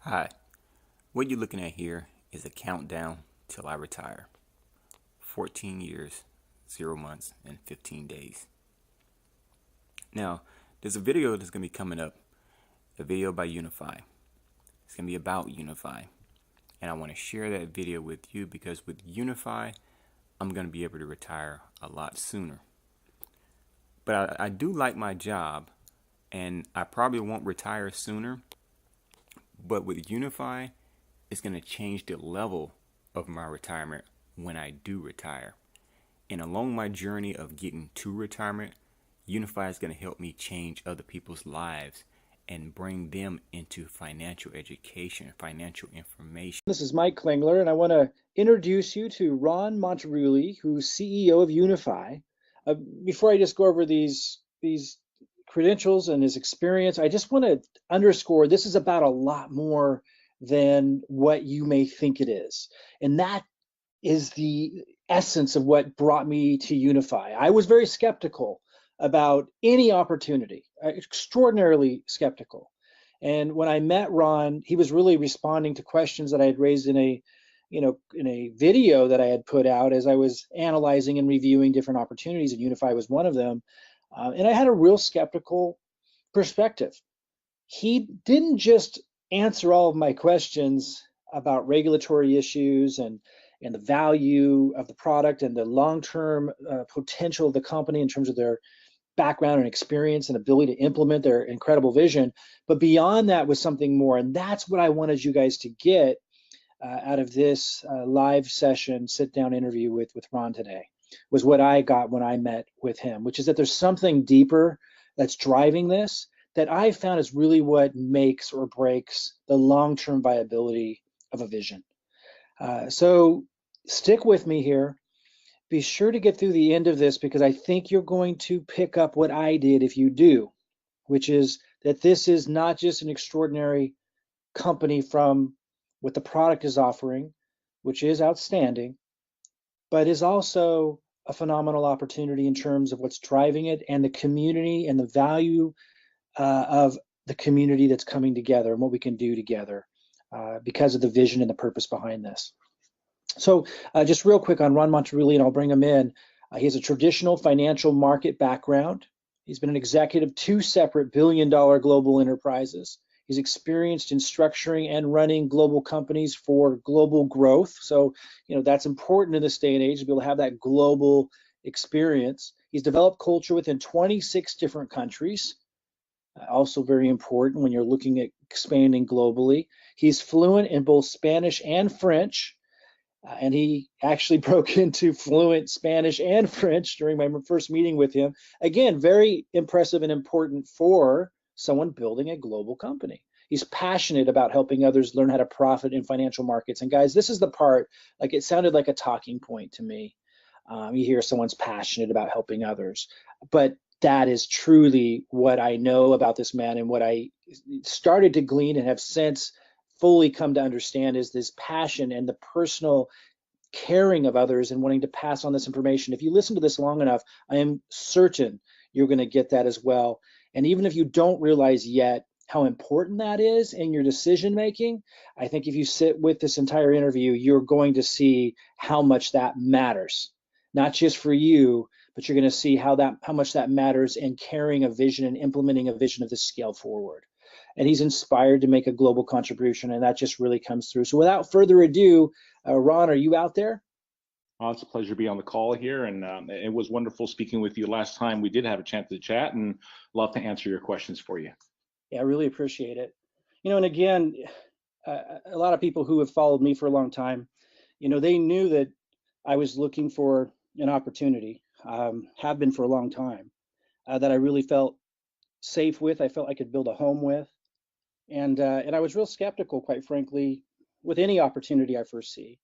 Hi, what you're looking at here is a countdown till I retire. 14 years, 0 months, and 15 days. Now, there's a video that's going to be coming up, a video by Unifii. It's going to be about Unifii. And I want to share that video with you because with Unifii, I'm going to be able to retire a lot sooner. But I do like my job, and I probably won't retire sooner. But with Unifii, it's going to change the level of my retirement when I do retire. And along my journey of getting to retirement, Unifii is going to help me change other people's lives and bring them into financial education, financial information. This is Mike Klingler, and I want to introduce you to Ron Montaruli, who's CEO of Unifii. Before I just go over these credentials and his experience, I just want to underscore this is about a lot more than what you may think it is. And that is the essence of what brought me to Unifii. I was very skeptical about any opportunity, extraordinarily skeptical. And when I met Ron, he was really responding to questions that I had raised in a video that I had put out as I was analyzing and reviewing different opportunities, and Unifii was one of them. And I had a real skeptical perspective. He didn't just answer all of my questions about regulatory issues and the value of the product and the long-term potential of the company in terms of their background and experience and ability to implement their incredible vision. But beyond that was something more. And that's what I wanted you guys to get out of this live session, sit-down interview with Ron today, was what I got when I met with him, which is that there's something deeper that's driving this that I found is really what makes or breaks the long-term viability of a vision. So stick with me here. Be sure to get through the end of this because I think you're going to pick up what I did if you do, which is that this is not just an extraordinary company from what the product is offering, which is outstanding, but is also a phenomenal opportunity in terms of what's driving it and the community and the value of the community that's coming together and what we can do together because of the vision and the purpose behind this. So just real quick on Ron Montaruli, and I'll bring him in. He has a traditional financial market background. He's been an executive of 2 separate billion-dollar global enterprises. He's experienced in structuring and running global companies for global growth. So, that's important in this day and age to be able to have that global experience. He's developed culture within 26 different countries. Also very important when you're looking at expanding globally. He's fluent in both Spanish and French. And he actually broke into fluent Spanish and French during my first meeting with him. Again, very impressive and important for someone building a global company. He's passionate about helping others learn how to profit in financial markets. And guys, this is the part, like it sounded like a talking point to me. You hear someone's passionate about helping others, but that is truly what I know about this man and what I started to glean and have since fully come to understand is this passion and the personal caring of others and wanting to pass on this information. If you listen to this long enough, I am certain you're going to get that as well. And even if you don't realize yet how important that is in your decision making, I think if you sit with this entire interview, you're going to see how much that matters, not just for you, but you're going to see how much that matters in carrying a vision and implementing a vision of this scale forward. And he's inspired to make a global contribution, and that just really comes through. So without further ado, Ron, are you out there? It's a pleasure to be on the call here, and it was wonderful speaking with you last time. We did have a chance to chat, and love to answer your questions for you. Yeah, I really appreciate it. And again, a lot of people who have followed me for a long time, they knew that I was looking for an opportunity, have been for a long time, that I really felt safe with, I felt I could build a home with. And I was real skeptical, quite frankly, with any opportunity I first see.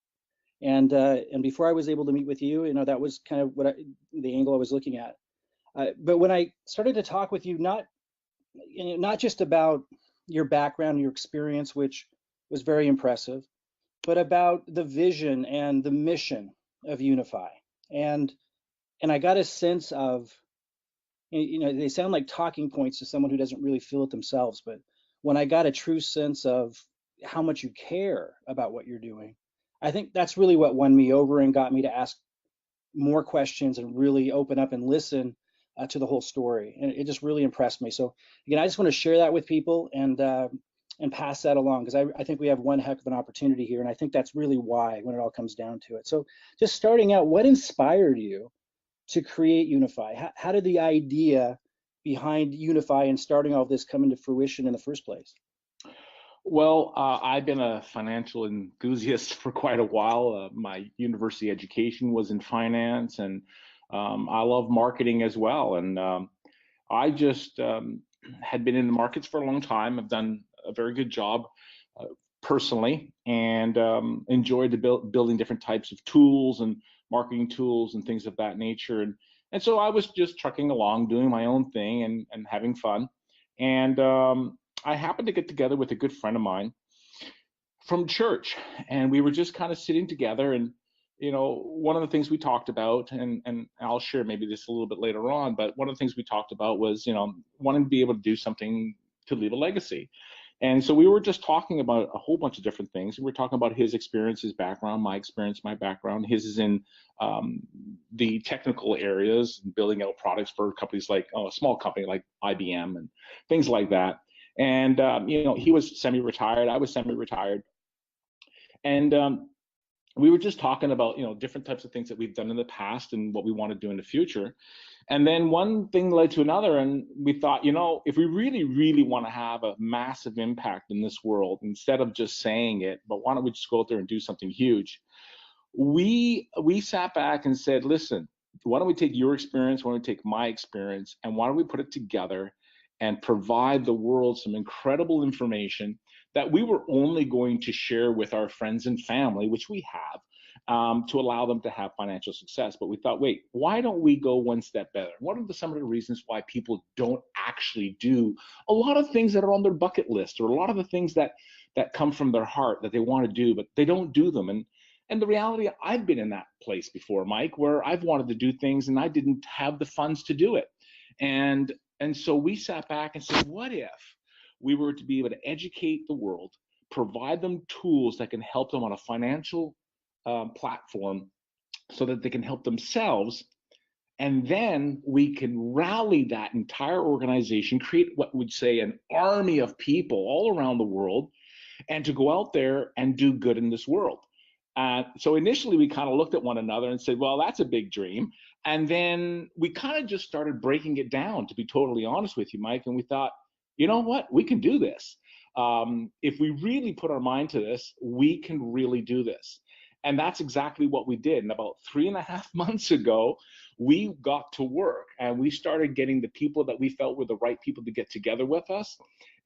And before I was able to meet with you, that was kind of the angle I was looking at. But when I started to talk with you, not just about your background, your experience, which was very impressive, but about the vision and the mission of Unifii. And I got a sense of, they sound like talking points to someone who doesn't really feel it themselves, but when I got a true sense of how much you care about what you're doing. I think that's really what won me over and got me to ask more questions and really open up and listen to the whole story. And it just really impressed me. So again, I just want to share that with people and pass that along, because I think we have one heck of an opportunity here. And I think that's really why, when it all comes down to it. So just starting out, what inspired you to create Unifii? How did the idea behind Unifii and starting all of this come into fruition in the first place? Well, I've been a financial enthusiast for quite a while. My university education was in finance, and I love marketing as well. And I just had been in the markets for a long time. I've done a very good job uh, personally, and enjoyed building different types of tools and marketing tools and things of that nature. And so I was just trucking along, doing my own thing and having fun. And I happened to get together with a good friend of mine from church, and we were just kind of sitting together. And one of the things we talked about, and I'll share maybe this a little bit later on, but one of the things we talked about was wanting to be able to do something to leave a legacy. And so we were just talking about a whole bunch of different things. We were talking about his experience, his background, my experience, my background. His is in the technical areas, building out products for companies like a small company like IBM and things like that. And he was semi-retired, I was semi-retired, and we were just talking about different types of things that we've done in the past and what we want to do in the future. And then one thing led to another, and we thought, if we really, really want to have a massive impact in this world, instead of just saying it, but why don't we just go out there and do something huge? We sat back and said, listen, why don't we take your experience, why don't we take my experience, and why don't we put it together and provide the world some incredible information that we were only going to share with our friends and family, which we have, to allow them to have financial success. But we thought, wait, why don't we go one step better? What are some of the reasons why people don't actually do a lot of things that are on their bucket list, or a lot of the things that come from their heart that they want to do, but they don't do them? And the reality, I've been in that place before, Mike, where I've wanted to do things and I didn't have the funds to do it. And so we sat back and said, what if we were to be able to educate the world, provide them tools that can help them on a financial platform so that they can help themselves, and then we can rally that entire organization, create what we'd say an army of people all around the world, and to go out there and do good in this world. So initially we kind of looked at one another and said, well, that's a big dream. And then we kind of just started breaking it down, to be totally honest with you, Mike. And we thought, you know what, we can do this. If we really put our mind to this, we can really do this. And that's exactly what we did. And about 3.5 months ago, we got to work and we started getting the people that we felt were the right people to get together with us.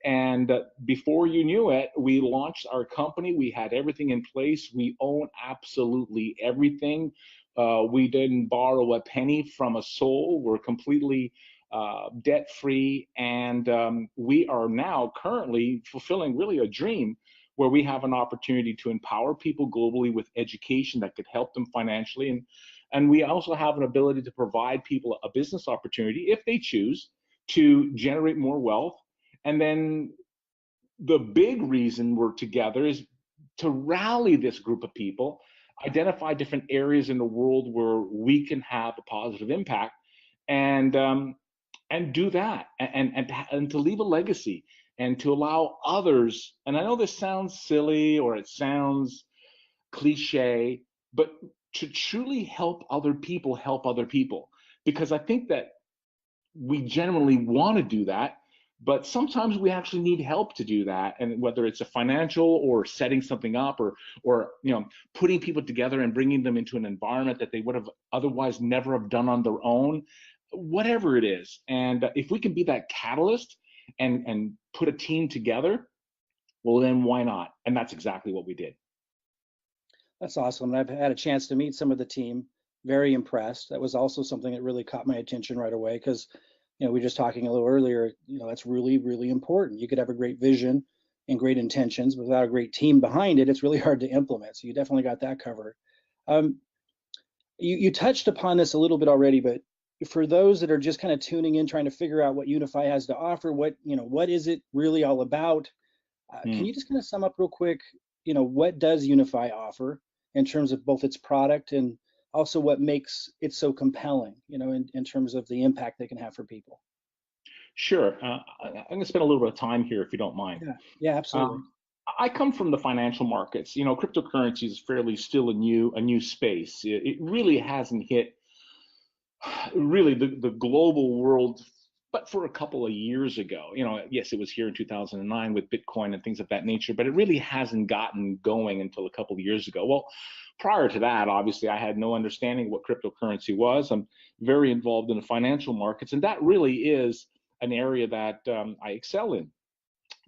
And before you knew it, we launched our company. We had everything in place. We own absolutely everything. We didn't borrow a penny from a soul. We're completely debt free. And we are now currently fulfilling really a dream where we have an opportunity to empower people globally with education that could help them financially. And we also have an ability to provide people a business opportunity, if they choose, to generate more wealth. And then the big reason we're together is to rally this group of people, identify different areas in the world where we can have a positive impact, and do that, and to leave a legacy, and to allow others. And I know this sounds silly or it sounds cliche, but to truly help other people, because I think that we genuinely want to do that, but sometimes we actually need help to do that. And whether it's a financial or setting something up, or putting people together and bringing them into an environment that they would have otherwise never have done on their own, whatever it is. And if we can be that catalyst and put a team together, well, then why not? And that's exactly what we did. That's awesome. And I've had a chance to meet some of the team. Very impressed. That was also something that really caught my attention right away, because we were just talking a little earlier, that's really, really important. You could have a great vision and great intentions, but without a great team behind it, it's really hard to implement. So you definitely got that covered. You touched upon this a little bit already, but for those that are just kind of tuning in, trying to figure out what Unifii has to offer, what is it really all about? Can you just kind of sum up real quick, what does Unifii offer in terms of both its product and also what makes it so compelling, in terms of the impact they can have for people? Sure. I'm going to spend a little bit of time here, if you don't mind. Yeah, absolutely. I come from the financial markets. Cryptocurrency is fairly still a new space. It really hasn't hit really the global world, but for a couple of years ago. Yes, it was here in 2009 with Bitcoin and things of that nature, but it really hasn't gotten going until a couple of years ago. Well, prior to that, obviously, I had no understanding of what cryptocurrency was. I'm very involved in the financial markets, and that really is an area that I excel in.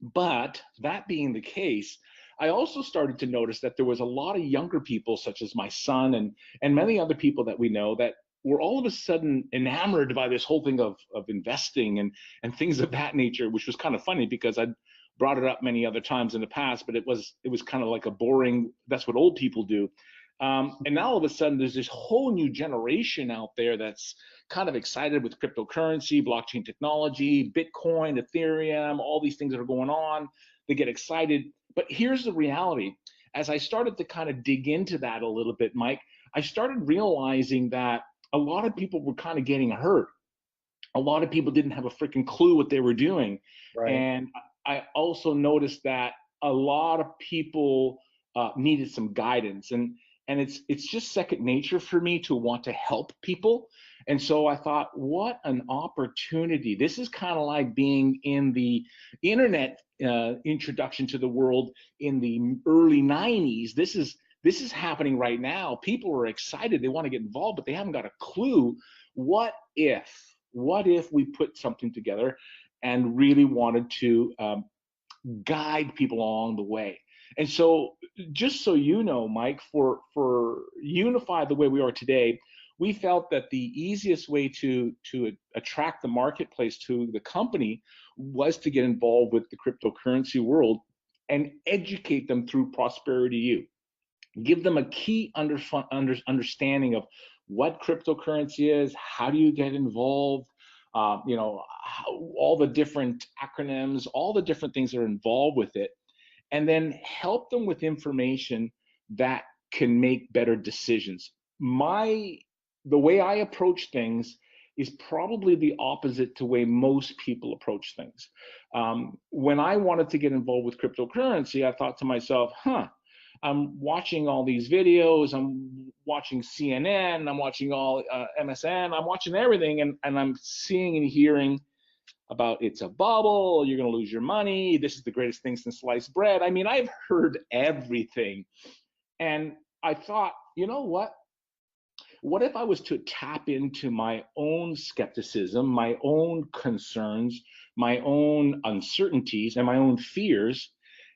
But that being the case, I also started to notice that there was a lot of younger people, such as my son and many other people that we know, that were all of a sudden enamored by this whole thing of investing and things of that nature, which was kind of funny because I'd brought it up many other times in the past, but it was kind of like a boring, that's what old people do. And now all of a sudden there's this whole new generation out there that's kind of excited with cryptocurrency, blockchain technology, Bitcoin, Ethereum, all these things that are going on. They get excited. But here's the reality. As I started to kind of dig into that a little bit, Mike, I started realizing that a lot of people were kind of getting hurt. A lot of people didn't have a freaking clue what they were doing. Right. And I also noticed that a lot of people needed some guidance. And it's just second nature for me to want to help people. And so I thought, what an opportunity. This is kind of like being in the internet introduction to the world in the early 90s. This is happening right now. People are excited. They want to get involved, but they haven't got a clue. What if we put something together and really wanted to guide people along the way? And so, just so you know, Mike, for Unifii the way we are today, we felt that the easiest way to attract the marketplace to the company was to get involved with the cryptocurrency world and educate them through Prosperity U. Give them a key understanding of what cryptocurrency is, how do you get involved, all the different acronyms, all the different things that are involved with it, and then help them with information that can make better decisions. The way I approach things is probably the opposite to the way most people approach things. When I wanted to get involved with cryptocurrency, I thought to myself, I'm watching all these videos, I'm watching CNN, I'm watching all MSN, I'm watching everything, and I'm seeing and hearing about it's a bubble, you're going to lose your money, this is the greatest thing since sliced bread. I mean, I've heard everything. And I thought, you know what? What if I was to tap into my own skepticism, my own concerns, my own uncertainties, and my own fears?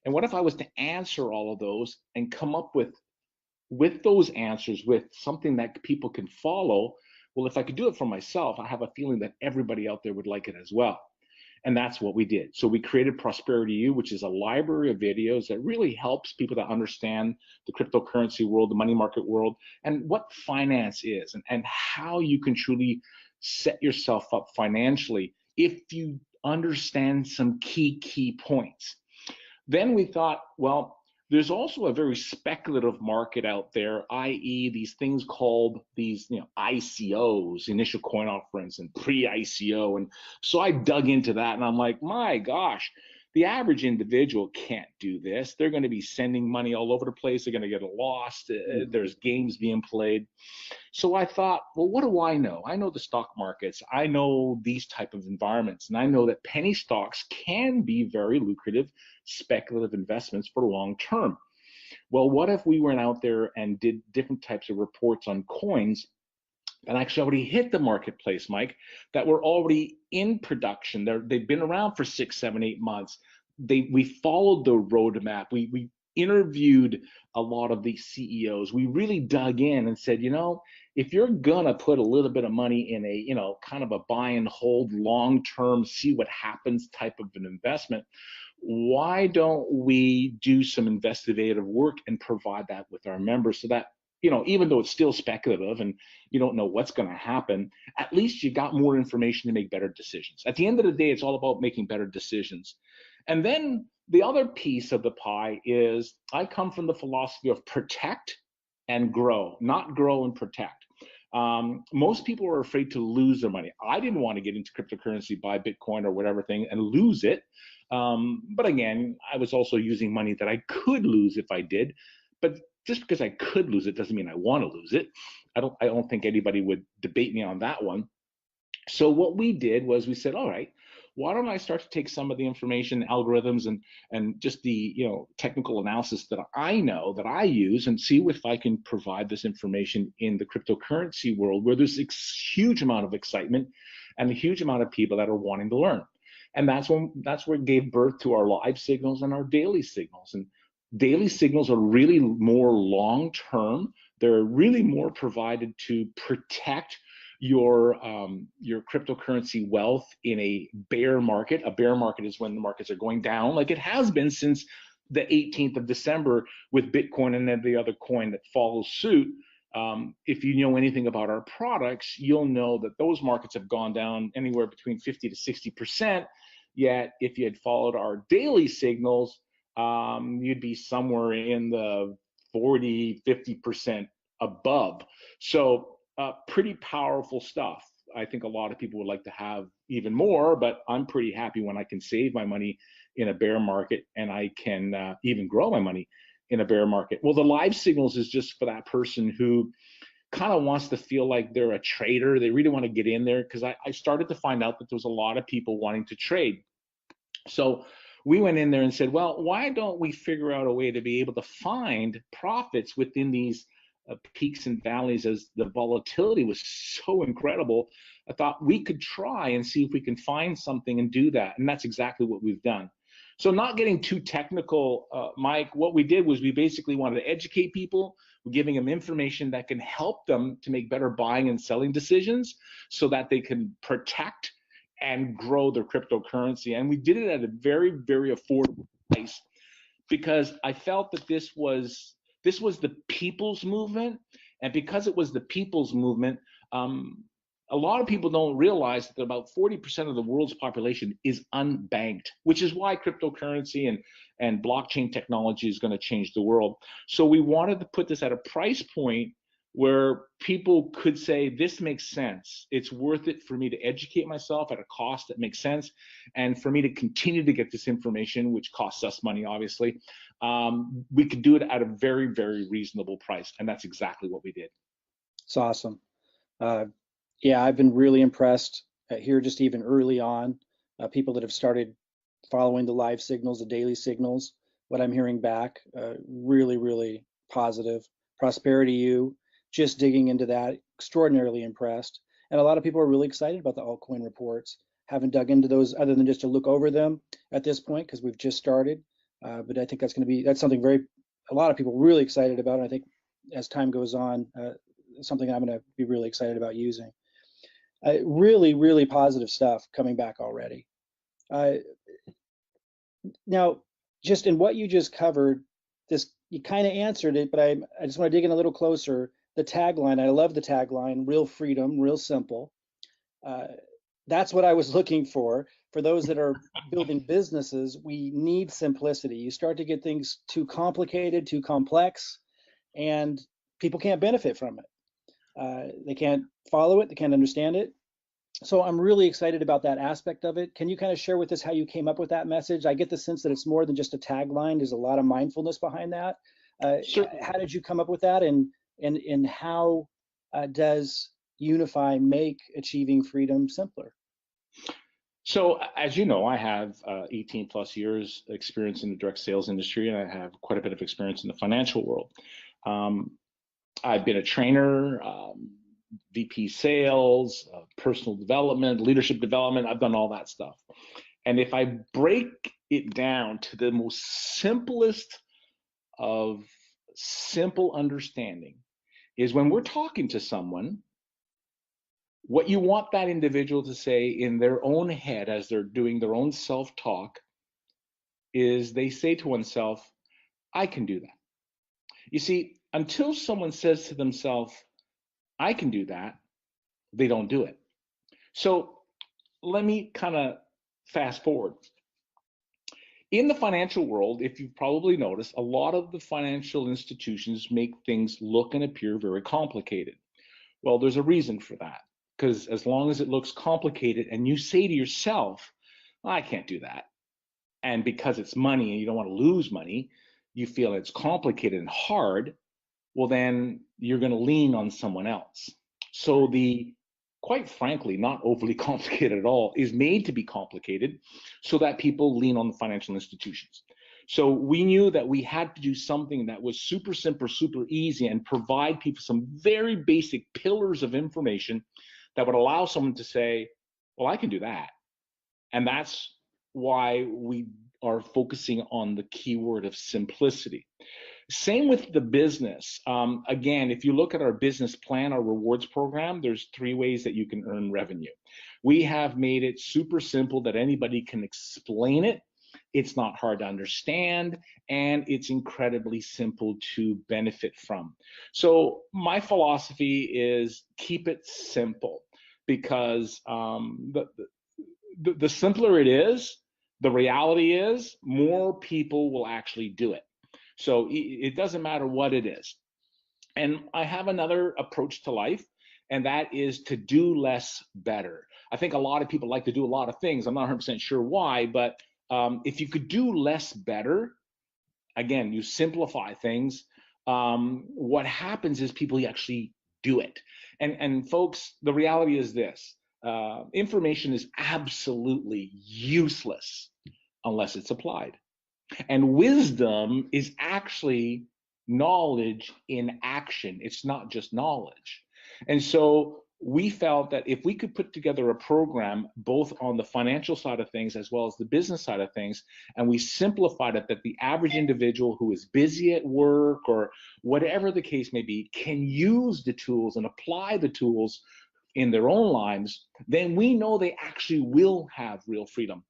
And what if I was to answer all of those and come up with those answers with something that people can follow? Well, if I could do it for myself, I have a feeling that everybody out there would like it as well. And that's what we did. So we created Prosperity U, which is a library of videos that really helps people to understand the cryptocurrency world, the money market world, and what finance is, and how you can truly set yourself up financially if you understand some key points. Then we thought, well, there's also a very speculative market out there, i.e. these things called these, ICOs, initial coin offerings, and pre-ICO. And so I dug into that and I'm like, my gosh, the average individual can't do this. They're going to be sending money all over the place. They're going to get lost. There's games being played. So I thought, well, what do I know? I know the stock markets. I know these type of environments. And I know that penny stocks can be very lucrative, speculative investments for long term. Well, what if we went out there and did different types of reports on coins that actually already hit the marketplace, Mike, that were already in production? They've been around for 6, 7, 8 months. We followed the roadmap. We interviewed a lot of these CEOs. We really dug in and said, if you're gonna put a little bit of money in a, kind of a buy and hold, long-term, see what happens type of an investment, why don't we do some investigative work and provide that with our members so that, even though it's still speculative and you don't know what's going to happen, at least you got more information to make better decisions. At the end of the day, it's all about making better decisions. And then the other piece of the pie is I come from the philosophy of protect and grow, not grow and protect. Most people are afraid to lose their money. I didn't want to get into cryptocurrency, buy Bitcoin or whatever thing and lose it. But again, I was also using money that I could lose if I did. But just because I could lose it doesn't mean I want to lose it. I don't think anybody would debate me on that one. So what we did was we said, all right, why don't I start to take some of the information, algorithms, and just the technical analysis that I know that I use, and see if I can provide this information in the cryptocurrency world where there's a huge amount of excitement and a huge amount of people that are wanting to learn. And that's where it gave birth to our live signals and our daily signals. And daily signals are really more long term. They're really more provided to protect your cryptocurrency wealth in a bear market. A bear market is when the markets are going down, like it has been since the 18th of December with Bitcoin and every other coin that follows suit. If you know anything about our products, you'll know that those markets have gone down anywhere between 50 to 60%. Yet, if you had followed our daily signals, you'd be somewhere in the 40, 50% above. So pretty powerful stuff. I think a lot of people would like to have even more, but I'm pretty happy when I can save my money in a bear market and I can even grow my money in a bear market. Well, the live signals is just for that person who kind of wants to feel like they're a trader. They really want to get in there, because I started to find out that there was a lot of people wanting to trade. So we went in there and said, well, why don't we figure out a way to be able to find profits within these peaks and valleys as the volatility was so incredible? I thought we could try and see if we can find something and do that. And that's exactly what we've done. So not getting too technical, Mike, what we did was we basically wanted to educate people. We're giving them information that can help them to make better buying and selling decisions so that they can protect and grow their cryptocurrency. And we did it at a very, very affordable price, because I felt that this was the people's movement. And because it was the people's movement, a lot of people don't realize that about 40% of the world's population is unbanked, which is why cryptocurrency and blockchain technology is going to change the world. So we wanted to put this at a price point where people could say, this makes sense. It's worth it for me to educate myself at a cost that makes sense, and for me to continue to get this information, which costs us money, obviously. We could do it at a very, very reasonable price, and that's exactly what we did. It's awesome. Yeah, I've been really impressed here, just even early on, people that have started following the live signals, the daily signals, what I'm hearing back, really, really positive. Prosperity U, just digging into that, extraordinarily impressed. And a lot of people are really excited about the altcoin reports. Haven't dug into those other than just to look over them at this point, because we've just started. But I think that's something a lot of people really excited about. And I think as time goes on, something I'm going to be really excited about using. Really, really positive stuff coming back already. Now, just in what you just covered, you kind of answered it, but I just want to dig in a little closer. The tagline, I love the tagline, real freedom, real simple. That's what I was looking for. For those that are building businesses, we need simplicity. You start to get things too complicated, too complex, and people can't benefit from it. They can't follow it, they can't understand it. So I'm really excited about that aspect of it. Can you kind of share with us how you came up with that message? I get the sense that it's more than just a tagline. There's a lot of mindfulness behind that. Sure. How did you come up with that, and how does Unifii make achieving freedom simpler? So, as you know, I have 18 plus years experience in the direct sales industry, and I have quite a bit of experience in the financial world. I've been a trainer, VP sales, personal development, leadership development. I've done all that stuff. And if I break it down to the most simplest of simple understanding, is when we're talking to someone, what you want that individual to say in their own head as they're doing their own self-talk is they say to oneself, I can do that. You see, until someone says to themselves, I can do that, they don't do it. So let me kind of fast forward. In the financial world, if you've probably noticed, a lot of the financial institutions make things look and appear very complicated. Well, there's a reason for that, because as long as it looks complicated and you say to yourself, I can't do that, and because it's money and you don't want to lose money, you feel it's complicated and hard, well, then you're going to lean on someone else. So the, quite frankly, not overly complicated at all, is made to be complicated so that people lean on the financial institutions. So we knew that we had to do something that was super simple, super easy, and provide people some very basic pillars of information that would allow someone to say, well, I can do that. And that's why we are focusing on the keyword of simplicity. Same with the business. Again, if you look at our business plan, our rewards program, there's 3 ways that you can earn revenue. We have made it super simple that anybody can explain it. It's not hard to understand, and it's incredibly simple to benefit from. So my philosophy is keep it simple, because the simpler it is, the reality is more people will actually do it. So it doesn't matter what it is. And I have another approach to life, and that is to do less better. I think a lot of people like to do a lot of things. I'm not 100% sure why, but if you could do less better, again, you simplify things, what happens is people actually do it. And folks, the reality is this, information is absolutely useless unless it's applied. And wisdom is actually knowledge in action. It's not just knowledge. And so we felt that if we could put together a program both on the financial side of things as well as the business side of things, and we simplified it that the average individual who is busy at work or whatever the case may be can use the tools and apply the tools in their own lives, then we know they actually will have real freedom.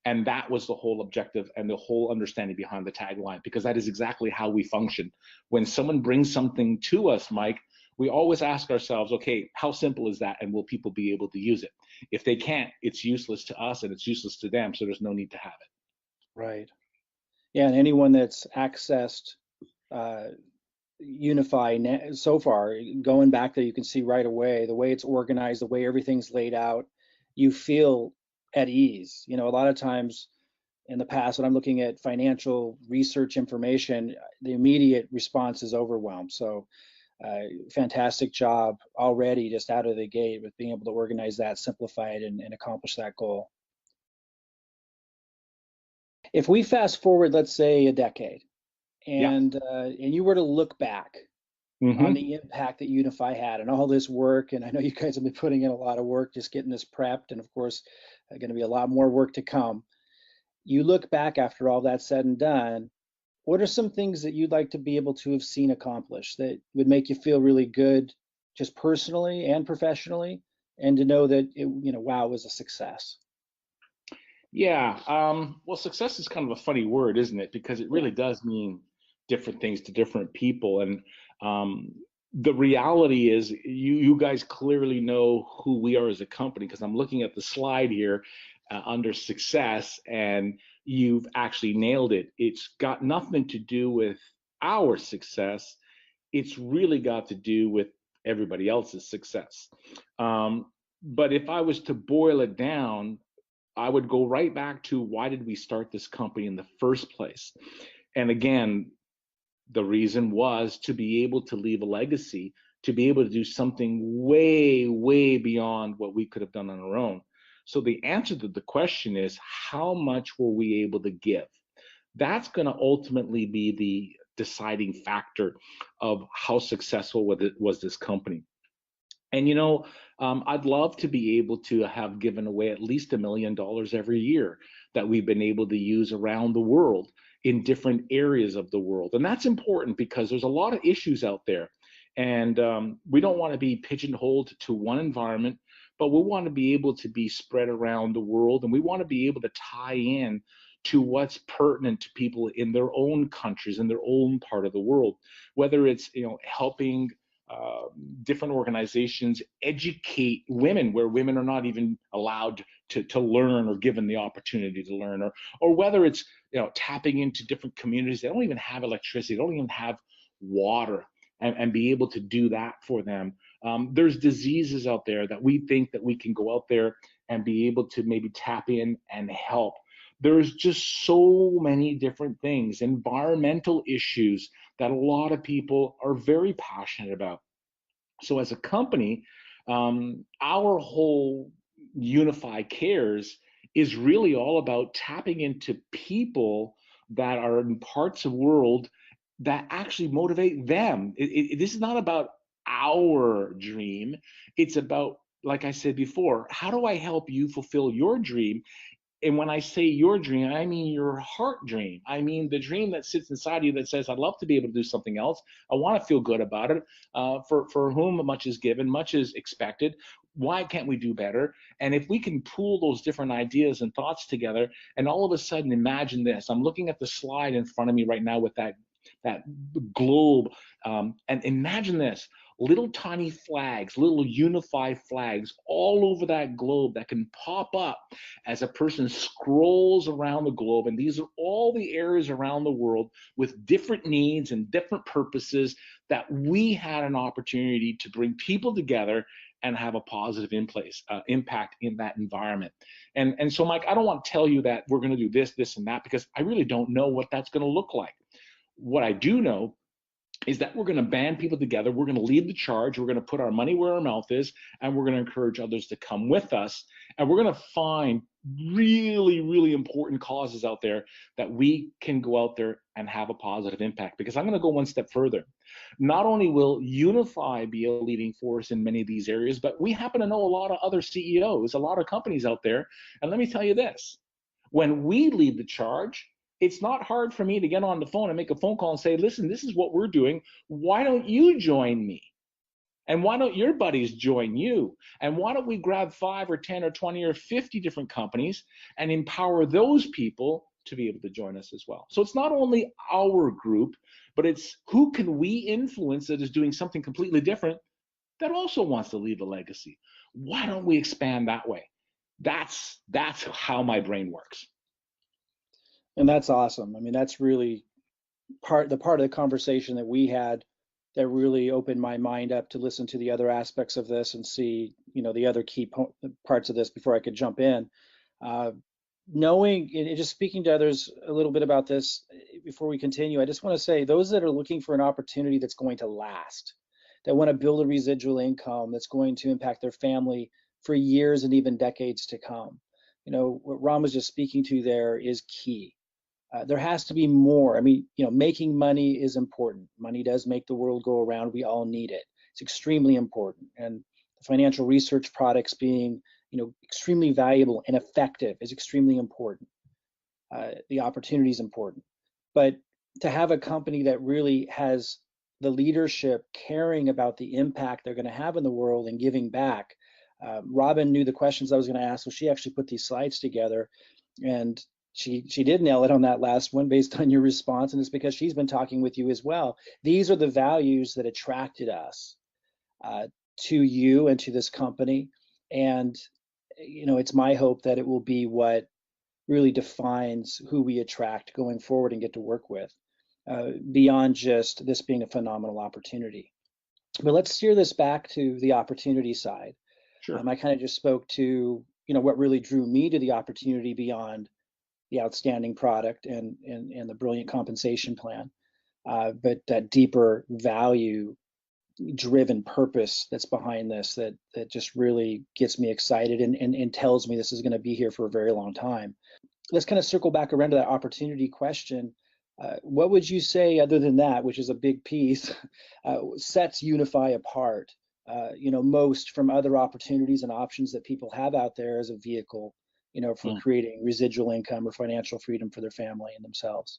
And that was the whole objective and the whole understanding behind the tagline, because that is exactly how we function. When someone brings something to us, Mike, we always ask ourselves, okay, how simple is that? And will people be able to use it? If they can't, it's useless to us and it's useless to them. So there's no need to have it. Right. Yeah, and anyone that's accessed Unifii so far, going back there, you can see right away the way it's organized, the way everything's laid out, you feel at ease. You know, a lot of times in the past, when I'm looking at financial research information, the immediate response is overwhelmed. So fantastic job already just out of the gate with being able to organize that, simplify it, and accomplish that goal. If we fast forward, let's say a decade, and you were to look back on the impact that Unifii had and all this work, and I know you guys have been putting in a lot of work just getting this prepped, and of course, going to be a lot more work to come. You look back after all that's said and done, what are some things that you'd like to be able to have seen accomplished that would make you feel really good, just personally and professionally, and to know that it, you know, wow, it was a success? Yeah. Well, success is kind of a funny word, isn't it? Because it really does mean different things to different people. And the reality is you guys clearly know who we are as a company, because I'm looking at the slide here under success, and you've actually nailed it. It's got nothing to do with our success. It's really got to do with everybody else's success. But if I was to boil it down, I would go right back to why did we start this company in the first place? And again, the reason was to be able to leave a legacy, to be able to do something way, way beyond what we could have done on our own. So the answer to the question is, how much were we able to give? That's going to ultimately be the deciding factor of how successful was this company. And you know, I'd love to be able to have given away at least $1 million every year that we've been able to use around the world in different areas of the world. And that's important because there's a lot of issues out there. And we don't want to be pigeonholed to one environment, but we want to be able to be spread around the world. And we want to be able to tie in to what's pertinent to people in their own countries, in their own part of the world, whether it's, you know, helping different organizations educate women where women are not even allowed to learn, or given the opportunity to learn, or whether it's, tapping into different communities that don't even have electricity, don't even have water, and be able to do that for them. There's diseases out there that we think that we can go out there and be able to maybe tap in and help. There's just so many different things, environmental issues that a lot of people are very passionate about. So as a company, our whole Unifii Cares is really all about tapping into people that are in parts of the world that actually motivate them. This is not about our dream. It's about, like I said before, how do I help you fulfill your dream? And when I say your dream, I mean your heart dream. I mean the dream that sits inside you that says, I'd love to be able to do something else. I want to feel good about it. For whom much is given, much is expected. Why can't we do better? And if we can pool those different ideas and thoughts together, and all of a sudden imagine this. I'm looking at the slide in front of me right now with that globe, and imagine this. Little tiny flags, little Unifii flags all over that globe that can pop up as a person scrolls around the globe. And these are all the areas around the world with different needs and different purposes that we had an opportunity to bring people together and have a positive impact in that environment. And so, Mike, I don't want to tell you that we're going to do this, and that, because I really don't know what that's going to look like. What I do know is that we're going to band people together. We're going to lead the charge. We're going to put our money where our mouth is, and we're going to encourage others to come with us. And we're going to find really, really important causes out there that we can go out there and have a positive impact. Because I'm going to go one step further. Not only will Unifii be a leading force in many of these areas, but we happen to know a lot of other CEOs, a lot of companies out there. And let me tell you this, when we lead the charge, it's not hard for me to get on the phone and make a phone call and say, listen, this is what we're doing. Why don't you join me? And why don't your buddies join you? And why don't we grab 5 or 10 or 20 or 50 different companies and empower those people to be able to join us as well? So it's not only our group, but it's who can we influence that is doing something completely different that also wants to leave a legacy. Why don't we expand that way? That's how my brain works. And that's awesome. I mean, that's really part of the conversation that we had that really opened my mind up to listen to the other aspects of this and see, the other key parts of this before I could jump in. Knowing and just speaking to others a little bit about this before we continue, I just want to say those that are looking for an opportunity that's going to last, that want to build a residual income that's going to impact their family for years and even decades to come. What Ron was just speaking to there is key. There has to be more. I mean, making money is important. Money does make the world go around. We all need it. It's extremely important. And the financial research products being, extremely valuable and effective is extremely important. The opportunity is important. But to have a company that really has the leadership caring about the impact they're going to have in the world and giving back. Robin knew the questions I was going to ask, so she actually put these slides together, and she did nail it on that last one based on your response, and it's because she's been talking with you as well. These are the values that attracted us to you and to this company, and it's my hope that it will be what really defines who we attract going forward and get to work with, beyond just this being a phenomenal opportunity. But let's steer this back to the opportunity side. Sure. I kind of just spoke to what really drew me to the opportunity beyond the outstanding product and the brilliant compensation plan, but that deeper value driven purpose that's behind this that just really gets me excited and tells me this is going to be here for a very long time. Let's kind of circle back around to that opportunity question. What would you say, other than that, which is a big piece, sets Unifii apart, most from other opportunities and options that people have out there as a vehicle, for creating residual income or financial freedom for their family and themselves?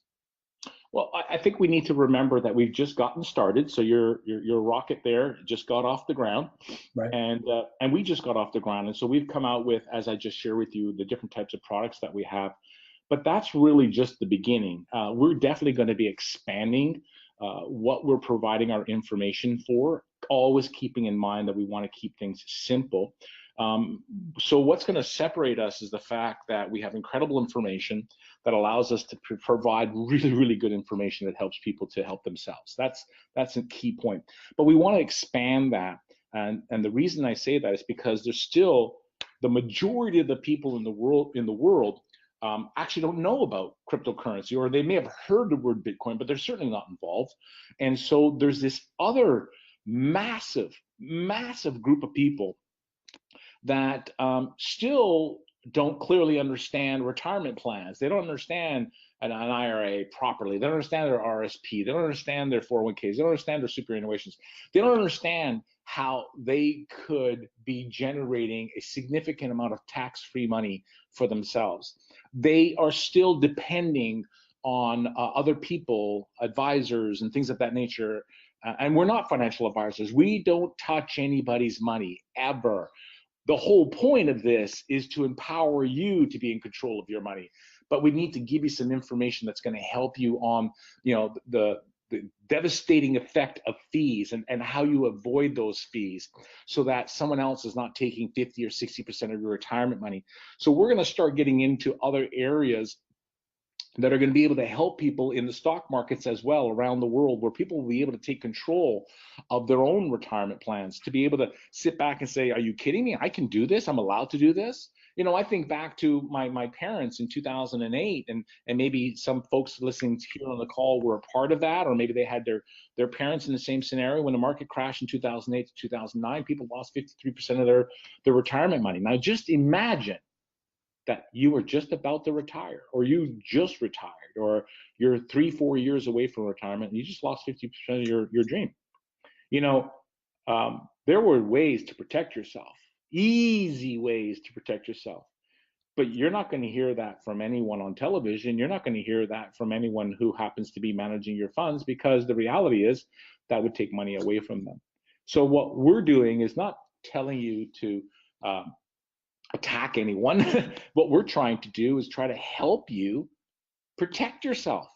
Well, I think we need to remember that we've just gotten started. So your rocket there just got off the ground, right? And we just got off the ground, and so we've come out with, as I just shared with you, the different types of products that we have. But that's really just the beginning. We're definitely going to be expanding what we're providing our information for, always keeping in mind that we want to keep things simple. So what's going to separate us is the fact that we have incredible information that allows us to provide really, really good information that helps people to help themselves. That's a key point. But we want to expand that. And the reason I say that is because there's still the majority of the people in the world actually don't know about cryptocurrency, or they may have heard the word Bitcoin, but they're certainly not involved. And so there's this other massive group of people that still don't clearly understand retirement plans. They don't understand an IRA properly. They don't understand their RSP. They don't understand their 401ks. They don't understand their superannuations. They don't understand how they could be generating a significant amount of tax-free money for themselves. They are still depending on other people, advisors, and things of that nature. And we're not financial advisors. We don't touch anybody's money, ever. The whole point of this is to empower you to be in control of your money. But we need to give you some information that's going to help you on, the devastating effect of fees and how you avoid those fees so that someone else is not taking 50 or 60% of your retirement money. So we're going to start getting into other areas that are going to be able to help people in the stock markets as well around the world, where people will be able to take control of their own retirement plans, to be able to sit back and say, are you kidding me? I can do this. I'm allowed to do this. I think back to my parents in 2008, and maybe some folks listening here on the call were a part of that, or maybe they had their parents in the same scenario. When the market crashed in 2008 to 2009, people lost 53% of their retirement money. Now just imagine that you were just about to retire, or you just retired, or you're 3-4 years away from retirement and you just lost 50% of your dream. There were ways to protect yourself, easy ways to protect yourself, but you're not going to hear that from anyone on television. You're not going to hear that from anyone who happens to be managing your funds, because the reality is that would take money away from them. So what we're doing is not telling you to attack anyone. What we're trying to do is try to help you protect yourself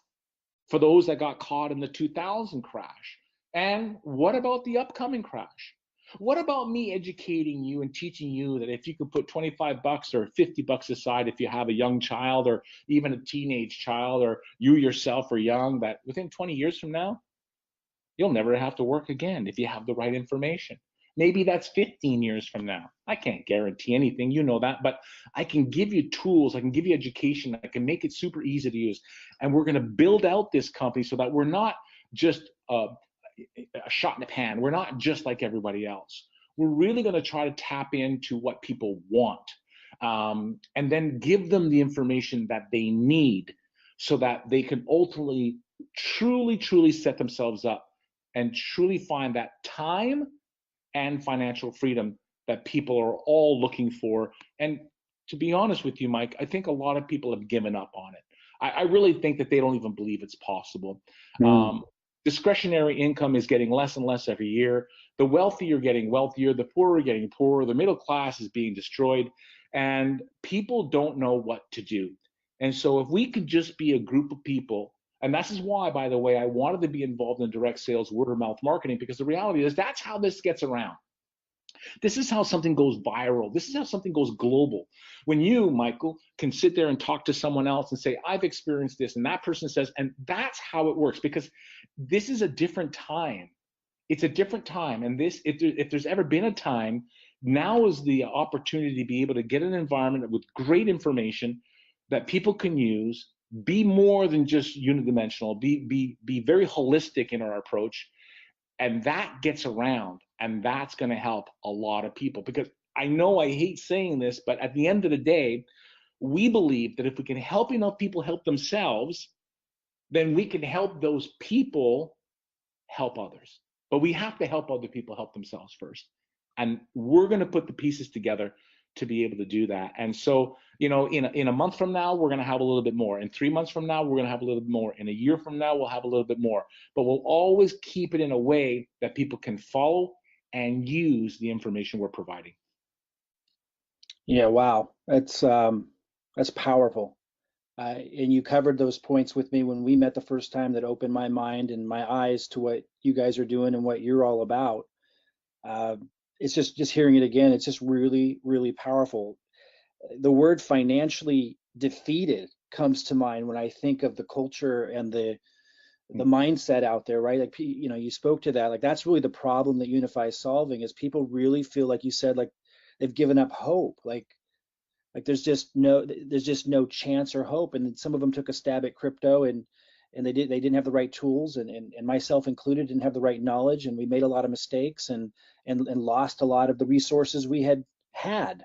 for those that got caught in the 2000 crash. And what about the upcoming crash? What about me educating you and teaching you that if you could put $25 or $50 aside, if you have a young child or even a teenage child, or you yourself are young, that within 20 years from now, you'll never have to work again if you have the right information. Maybe that's 15 years from now. I can't guarantee anything, you know that, but I can give you tools, I can give you education, I can make it super easy to use. And we're going to build out this company so that we're not just a shot in the pan. We're not just like everybody else. We're really going to try to tap into what people want, and then give them the information that they need so that they can ultimately truly set themselves up and truly find that time and financial freedom that people are all looking for. And to be honest with you, Mike, I think a lot of people have given up on it. I really think that they don't even believe it's possible. Discretionary income is getting less and less every year. The wealthy are getting wealthier, the poor are getting poorer, the middle class is being destroyed, and people don't know what to do. And so if we could just be a group of people, and this is why, by the way, I wanted to be involved in direct sales, word of mouth marketing, because the reality is that's how this gets around. This is how something goes viral. This is how something goes global. When you, Michael, can sit there and talk to someone else and say, I've experienced this, and that person says, and that's how it works, because this is a different time. It's a different time. And this, if there's ever been a time, now is the opportunity to be able to get an environment with great information that people can use, be more than just unidimensional, be very holistic in our approach. And that gets around, and that's going to help a lot of people. Because I know I hate saying this, but at the end of the day, we believe that if we can help enough people help themselves, then we can help those people help others. But we have to help other people help themselves first. And we're going to put the pieces together to be able to do that. And so, in a month from now, we're going to have a little bit more. In 3 months from now, we're going to have a little bit more. In a year from now, we'll have a little bit more. But we'll always keep it in a way that people can follow and use the information we're providing. Yeah, wow, that's powerful. And you covered those points with me when we met the first time, that opened my mind and my eyes to what you guys are doing and what you're all about. it's just hearing it again, it's just really, really powerful. The word financially defeated comes to mind when I think of the culture and the mindset out there, right? Like, you spoke to that. Like, that's really the problem that Unifii is solving, is people really feel, like you said, like they've given up hope. Like there's just no chance or hope. And some of them took a stab at crypto, and they didn't have the right tools, and myself included didn't have the right knowledge, and we made a lot of mistakes, and lost a lot of the resources we had.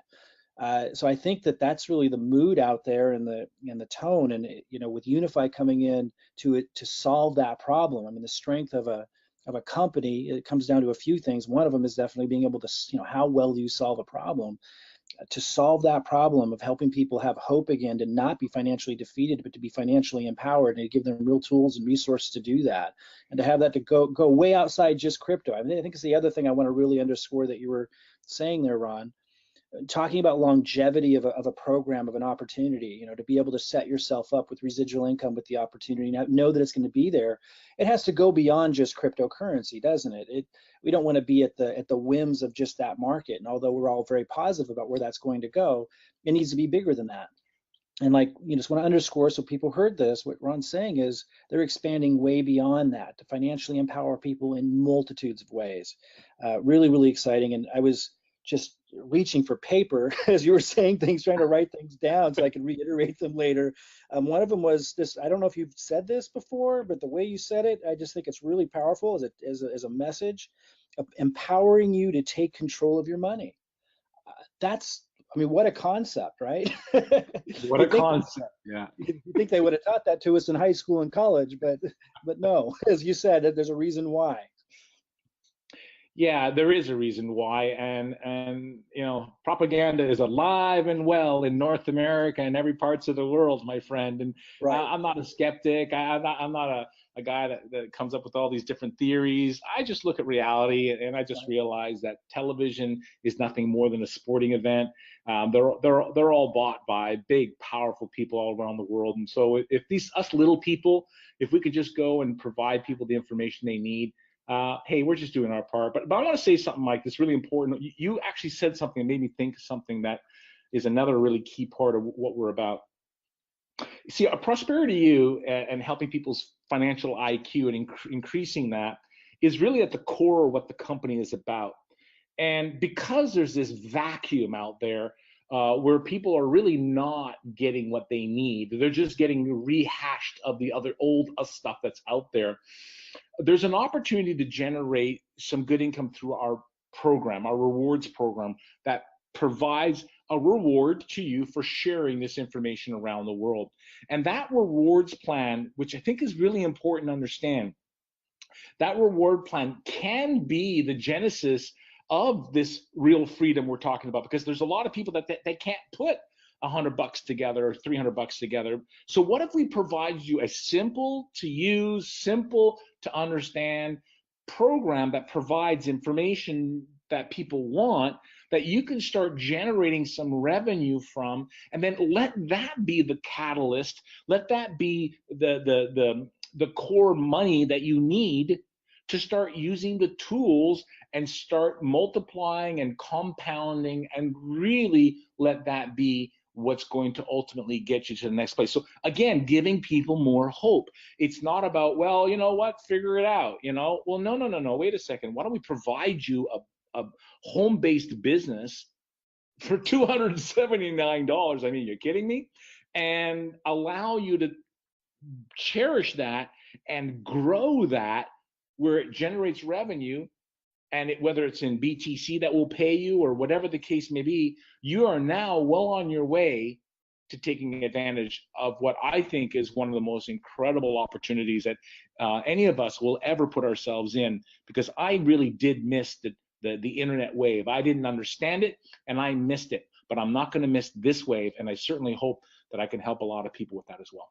So I think that that's really the mood out there, and the tone, and with Unifii coming in to solve that problem. I mean, the strength of a company, it comes down to a few things. One of them is definitely being able to, how well do you solve a problem? To solve that problem of helping people have hope again, to not be financially defeated, but to be financially empowered, and to give them real tools and resources to do that, and to have that to go way outside just crypto. I mean, I think it's the other thing I want to really underscore that you were saying there, Ron, talking about longevity of a program, of an opportunity, to be able to set yourself up with residual income with the opportunity, know that it's going to be there. It has to go beyond just cryptocurrency, doesn't it? We don't want to be at the whims of just that market. And although we're all very positive about where that's going to go, it needs to be bigger than that. And just want to underscore, so people heard this, what Ron's saying is they're expanding way beyond that to financially empower people in multitudes of ways. Really, really exciting. And I was just reaching for paper as you were saying things, trying to write things down so I could reiterate them later. One of them was this. I don't know if you've said this before, but the way you said it, I just think it's really powerful as a message of empowering you to take control of your money. I mean, what a concept, right? What a concept. Yeah. You think they would have taught that to us in high school and college, but no, as you said, there's a reason why. Yeah, there is a reason why, and propaganda is alive and well in North America and every parts of the world, my friend. And Right. I'm not a skeptic. I'm not a guy that comes up with all these different theories. I just look at reality, and I just realize that television is nothing more than a sporting event. They're all bought by big, powerful people all around the world. And so if us little people, if we could just go and provide people the information they need, hey, we're just doing our part. But I want to say something, Mike, that's really important. You actually said something that made me think of something that is another really key part of what we're about. See, a prosperity you and helping people's financial IQ and increasing that is really at the core of what the company is about. And because there's this vacuum out there where people are really not getting what they need, they're just getting rehashed of the other old stuff that's out there. There's an opportunity to generate some good income through our program, our rewards program, that provides a reward to you for sharing this information around the world. And that rewards plan, which I think is really important to understand, that reward plan can be the genesis of this real freedom we're talking about, because there's a lot of people that they can't put $100 together or $300 together. So what if we provide you a simple to use, simple to understand program that provides information that people want, that you can start generating some revenue from, and then let that be the catalyst, let that be the core money that you need to start using the tools and start multiplying and compounding, and really let that be what's going to ultimately get you to the next place. So again, giving people more hope. It's not about, well, you know what, figure it out, Well, no, wait a second. Why don't we provide you a home-based business for $279? I mean, you're kidding me? And allow you to cherish that and grow that, where it generates revenue, and whether it's in BTC that will pay you or whatever the case may be, you are now well on your way to taking advantage of what I think is one of the most incredible opportunities that any of us will ever put ourselves in, because I really did miss the internet wave. I didn't understand it, and I missed it, but I'm not going to miss this wave, and I certainly hope that I can help a lot of people with that as well.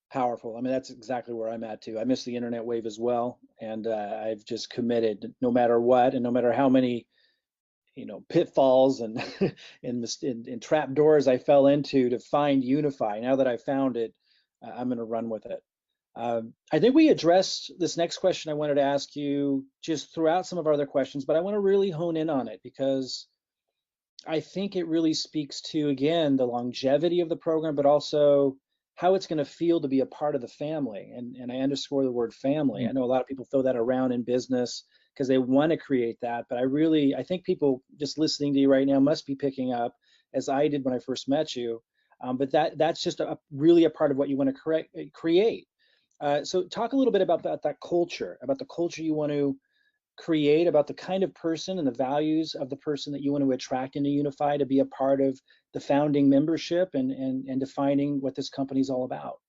Powerful. I mean, that's exactly where I'm at too. I miss the internet wave as well, and I've just committed, no matter what, and no matter how many, pitfalls and and trap doors I fell into, to find Unifii. Now that I found it, I'm going to run with it. I think we addressed this next question I wanted to ask you just throughout some of our other questions, but I want to really hone in on it because I think it really speaks to, again, the longevity of the program, but also how it's going to feel to be a part of the family. And I underscore the word family. I know a lot of people throw that around in business because they want to create that, but I think people just listening to you right now must be picking up, as I did when I first met you. But that's just really a part of what you want to create. So talk a little bit about that culture, about the culture you want to create, about the kind of person and the values of the person that you want to attract into Unifii to be a part of the founding membership and defining what this company is all about.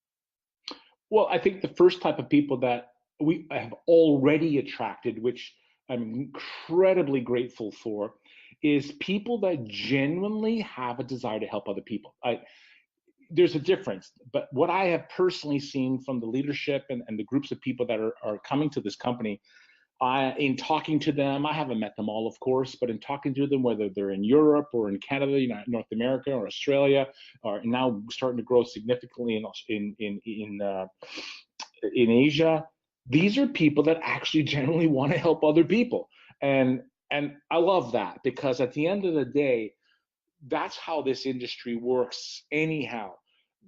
Well, I think the first type of people that we have already attracted, which I'm incredibly grateful for, is people that genuinely have a desire to help other people. There's a difference, but what I have personally seen from the leadership and the groups of people that are coming to this company, in talking to them, I haven't met them all, of course, but in talking to them, whether they're in Europe or in Canada, North America or Australia, or now starting to grow significantly in Asia, these are people that actually genuinely want to help other people, and I love that, because at the end of the day, that's how this industry works anyhow.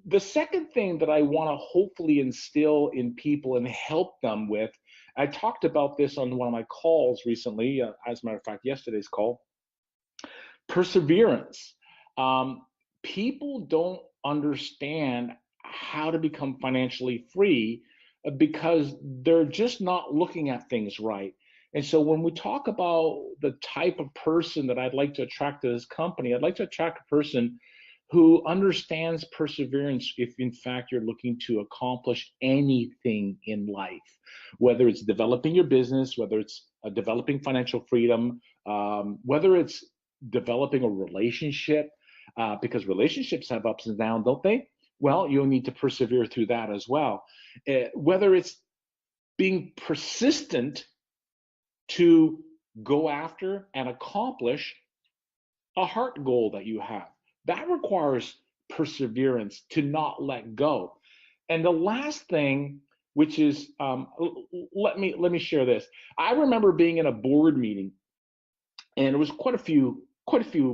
The second thing that I want to hopefully instill in people and help them with, I talked about this on one of my calls recently, as a matter of fact, yesterday's call, perseverance. People don't understand how to become financially free because they're just not looking at things right. And so when we talk about the type of person that I'd like to attract to this company, I'd like to attract a person who understands perseverance if in fact you're looking to accomplish anything in life, whether it's developing your business, whether it's developing financial freedom, whether it's developing a relationship, because relationships have ups and downs, don't they? Well, you'll need to persevere through that as well. Whether it's being persistent to go after and accomplish a heart goal that you have. That requires perseverance to not let go. And the last thing, which is, let me share this. I remember being in a board meeting, and it was quite a few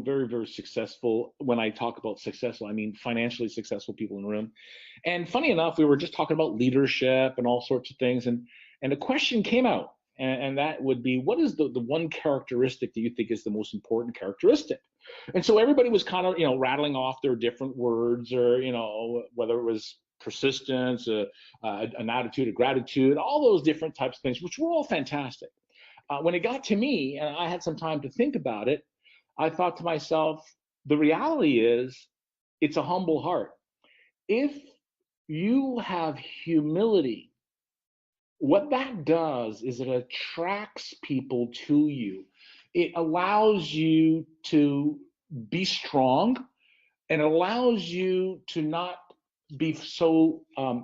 very, very successful. When I talk about successful, I mean financially successful people in the room. And funny enough, we were just talking about leadership and all sorts of things, and a question came out, and that would be, what is the one characteristic that you think is the most important characteristic? And so everybody was kind of, rattling off their different words, or, whether it was persistence, an attitude of gratitude, all those different types of things, which were all fantastic. When it got to me and I had some time to think about it, I thought to myself, the reality is it's a humble heart. If you have humility, what that does is it attracts people to you. It allows you to be strong, and it allows you to not be so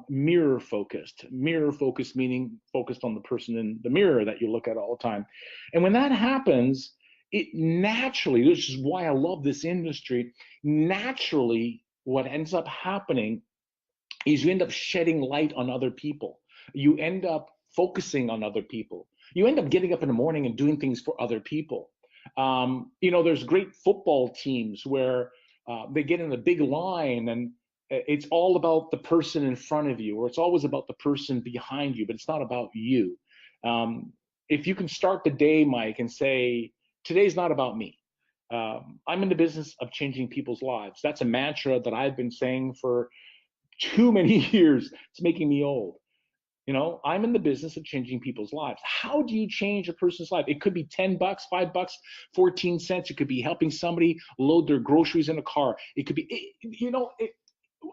mirror focused meaning focused on the person in the mirror that you look at all the time. And when that happens, it naturally, which is why I love this industry, naturally what ends up happening is you end up shedding light on other people. You end up focusing on other people. You end up getting up in the morning and doing things for other people. There's great football teams where they get in a big line, and it's all about the person in front of you, or it's always about the person behind you, but it's not about you. If you can start the day, Mike, and say, today's not about me. I'm in the business of changing people's lives. That's a mantra that I've been saying for too many years. It's making me old. I'm in the business of changing people's lives. How do you change a person's life? It could be $10, $5, 14 cents. It could be helping somebody load their groceries in a car. It could be,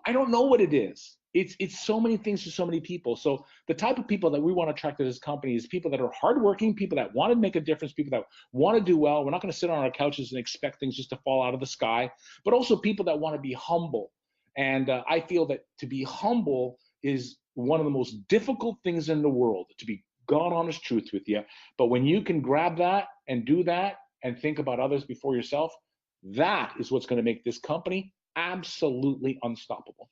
I don't know what it is. It's so many things to so many people. So the type of people that we want to attract to this company is people that are hardworking, people that want to make a difference, people that want to do well. We're not going to sit on our couches and expect things just to fall out of the sky, but also people that want to be humble. And I feel that to be humble is one of the most difficult things in the world, to be God honest truth with you. But when you can grab that and do that and think about others before yourself, that is what's going to make this company absolutely unstoppable.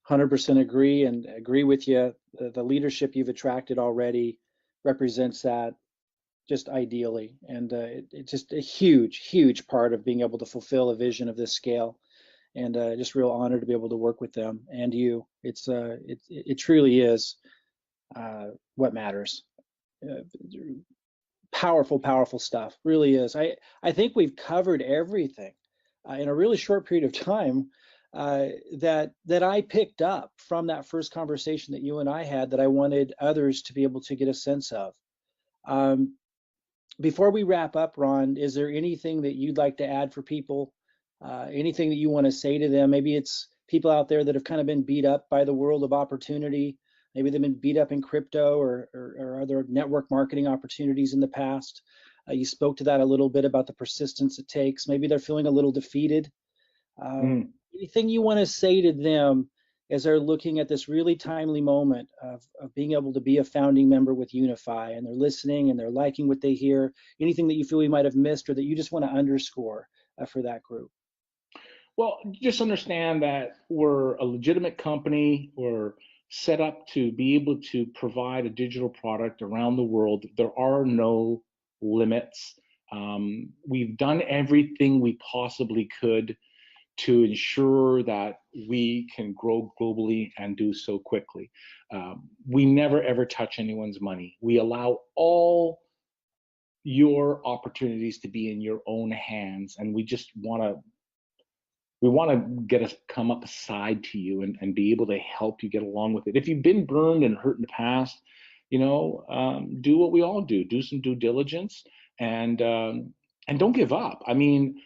100% agree, and agree with you. The leadership you've attracted already represents that just ideally, and it's just a huge part of being able to fulfill a vision of this scale. And just real honor to be able to work with them and you. It truly is what matters. Uh, powerful stuff, really is. I think we've covered everything in a really short period of time that I picked up from that first conversation that you and I had, that I wanted others to be able to get a sense of. Um, Before we wrap up, Ron, is there anything that you'd like to add for people? Anything that you want to say to them? Maybe it's people out there that have kind of been beat up by the world of opportunity. Maybe they've been beat up in crypto or other network marketing opportunities in the past. You spoke to that a little bit about the persistence it takes. Maybe they're feeling a little defeated. Mm. Anything you want to say to them as they're looking at this really timely moment of being able to be a founding member with Unifii, and they're listening and they're liking what they hear? Anything that you feel we might have missed or that you just want to underscore for that group? Well, just understand that we're a legitimate company. We're set up to be able to provide a digital product around the world. There are no limits. We've done everything we possibly could to ensure that we can grow globally and do so quickly. We never ever touch anyone's money. We allow all your opportunities to be in your own hands, and we just want to get us come up aside to you and be able to help you get along with it. If you've been burned and hurt in the past, do what we all do some due diligence, and don't give up. I mean,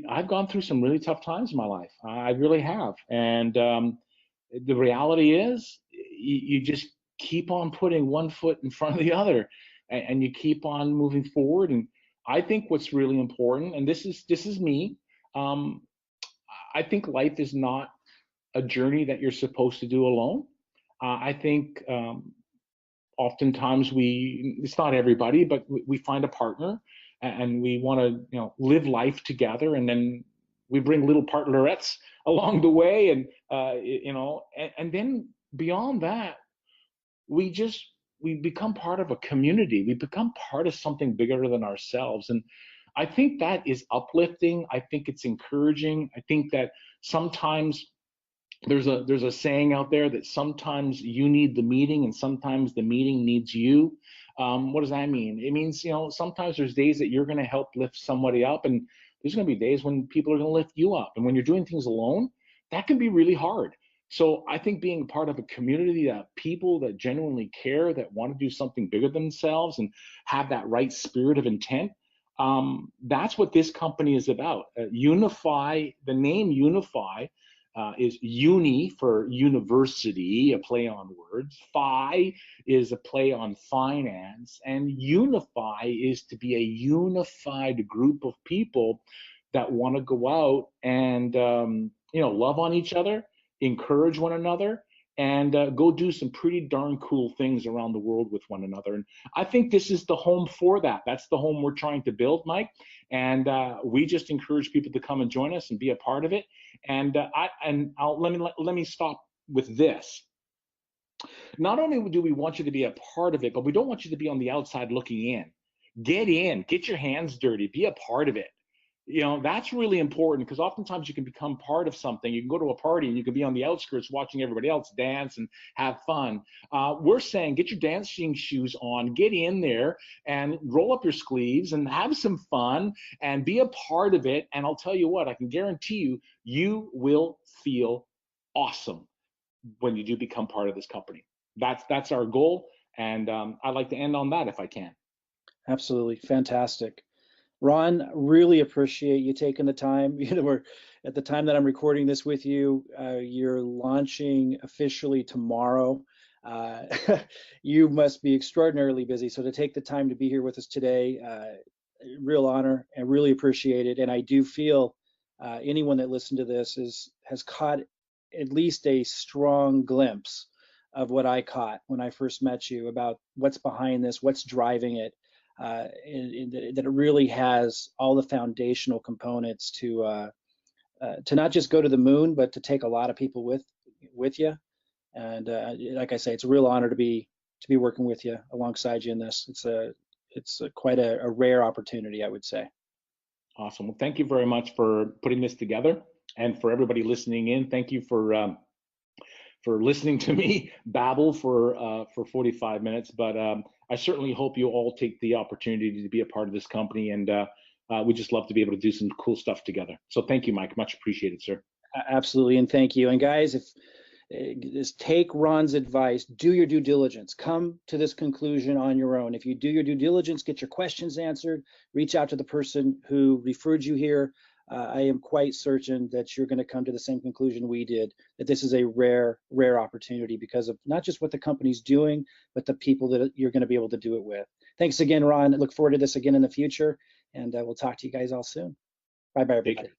I've gone through some really tough times in my life. I really have. And the reality is you just keep on putting one foot in front of the other, and you keep on moving forward. And I think what's really important, and this is me, I think life is not a journey that you're supposed to do alone. I think oftentimes it's not everybody, but we find a partner, and we want to live life together, and then we bring little partnerettes along the way, and and then beyond that, we become part of a community. We become part of something bigger than ourselves. And I think that is uplifting. I think it's encouraging. I think that sometimes there's a saying out there that sometimes you need the meeting and sometimes the meeting needs you. What does that mean? It means, sometimes there's days that you're going to help lift somebody up, and there's going to be days when people are going to lift you up. And when you're doing things alone, that can be really hard. So I think being part of a community that people that genuinely care, that want to do something bigger than themselves and have that right spirit of intent, that's what this company is about. Unifii, the name Unifii, is uni for university, a play on words. Phi is a play on finance. And Unifii is to be a unified group of people that want to go out and love on each other, encourage one another, and go do some pretty darn cool things around the world with one another. And I think this is the home for that. That's the home we're trying to build, Mike. And we just encourage people to come and join us and be a part of it. And let me stop with this. Not only do we want you to be a part of it, but we don't want you to be on the outside looking in. Get in, get your hands dirty, be a part of it. That's really important, because oftentimes you can become part of something. You can go to a party and you can be on the outskirts watching everybody else dance and have fun. We're saying get your dancing shoes on, get in there and roll up your sleeves and have some fun and be a part of it. And I'll tell you what, I can guarantee you, you will feel awesome when you do become part of this company. That's our goal. And I'd like to end on that if I can. Absolutely. Fantastic. Ron, really appreciate you taking the time. We're at the time that I'm recording this with you, you're launching officially tomorrow. You must be extraordinarily busy. So to take the time to be here with us today, real honor, and really appreciate it. And I do feel anyone that listened to this has caught at least a strong glimpse of what I caught when I first met you about what's behind this, what's driving it. That it really has all the foundational components to not just go to the moon, but to take a lot of people with with you. And like I say, it's a real honor to be working with you alongside you in this. It's quite a rare opportunity, I would say. Awesome. Well, thank you very much for putting this together, and for everybody listening in. Thank you for listening to me babble for 45 minutes. But I certainly hope you all take the opportunity to be a part of this company, and we just love to be able to do some cool stuff together. So thank you, Mike. Much appreciated, sir. Absolutely, and thank you. And guys, if just take Ron's advice, do your due diligence, come to this conclusion on your own. If you do your due diligence, get your questions answered, reach out to the person who referred you here. I am quite certain that you're going to come to the same conclusion we did, that this is a rare opportunity because of not just what the company's doing, but the people that you're going to be able to do it with. Thanks again, Ron. I look forward to this again in the future, and we'll talk to you guys all soon. Bye-bye, everybody.